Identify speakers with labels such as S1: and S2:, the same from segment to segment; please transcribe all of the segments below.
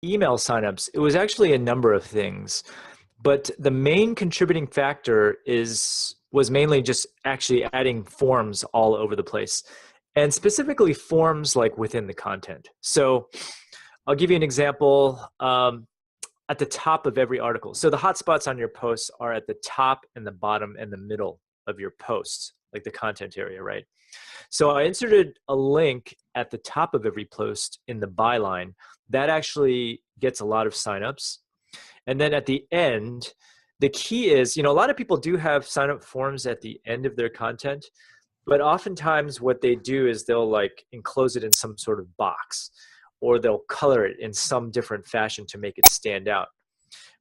S1: email signups, it was actually a number of things, but the main contributing factor was mainly just actually adding forms all over the place, and specifically forms like within the content. So I'll give you an example. At the top of every article. So the hotspots on your posts are at the top and the bottom and the middle of your posts, like the content area, right? So I inserted a link at the top of every post in the byline. That actually gets a lot of signups. And then at the end, the key is, a lot of people do have sign-up forms at the end of their content, but oftentimes what they do is they'll like enclose it in some sort of box, or they'll color it in some different fashion to make it stand out.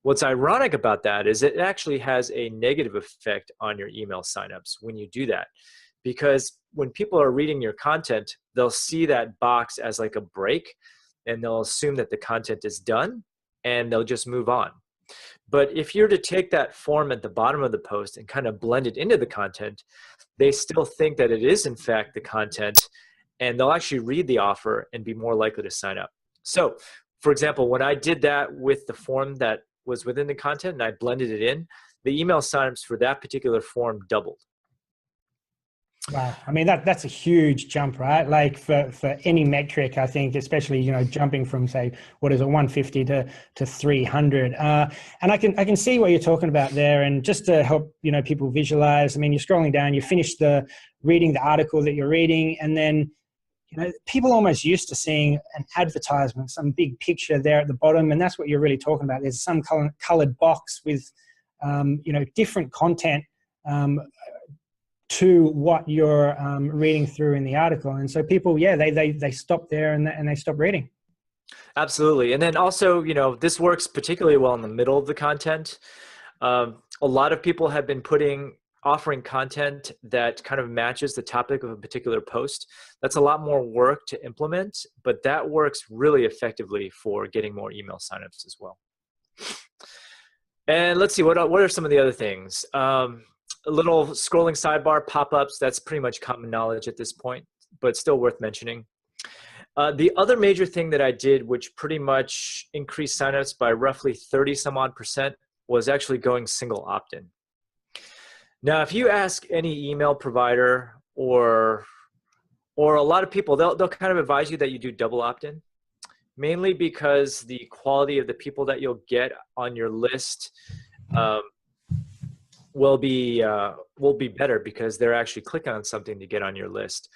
S1: What's ironic about that is it actually has a negative effect on your email signups when you do that. Because when people are reading your content, they'll see that box as like a break, and they'll assume that the content is done, and they'll just move on. But if you're to take that form at the bottom of the post and kind of blend it into the content, they still think that it is in fact the content, and they'll actually read the offer and be more likely to sign up. So, for example, when I did that with the form that was within the content and I blended it in, the email signups for that particular form doubled.
S2: Wow. I mean, that's a huge jump, right? Like for any metric, I think, especially, jumping from, say, what is it, 150 to 300. And I can see what you're talking about there. And just to help, people visualize, I mean, you're scrolling down, you finish reading the article that you're reading, and then people are almost used to seeing an advertisement, some big picture there at the bottom, and that's what you're really talking about. There's some colored box with, different content to what you're reading through in the article. And so people, they stop there and they stop reading.
S1: Absolutely. And then also, this works particularly well in the middle of the content. A lot of people have been offering content that kind of matches the topic of a particular post. That's a lot more work to implement, but that works really effectively for getting more email signups as well. And let's see, what are some of the other things? A little scrolling sidebar pop-ups, that's pretty much common knowledge at this point, but still worth mentioning. The other major thing that I did, which pretty much increased signups by roughly 30-some-odd%, was actually going single opt-in. Now, if you ask any email provider or a lot of people, they'll kind of advise you that you do double opt-in, mainly because the quality of the people that you'll get on your list will be better because they're actually clicking on something to get on your list.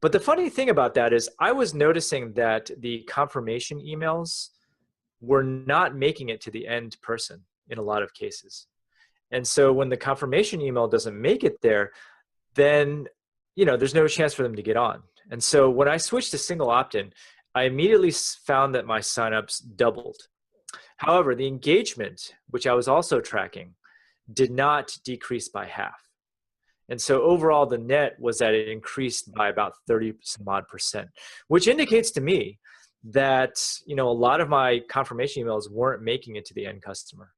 S1: But the funny thing about that is I was noticing that the confirmation emails were not making it to the end person in a lot of cases. And so when the confirmation email doesn't make it there, then, there's no chance for them to get on. And so when I switched to single opt-in, I immediately found that my signups doubled. However, the engagement, which I was also tracking, did not decrease by half. And so overall, the net was that it increased by about 30-some-odd%, which indicates to me that, a lot of my confirmation emails weren't making it to the end customer.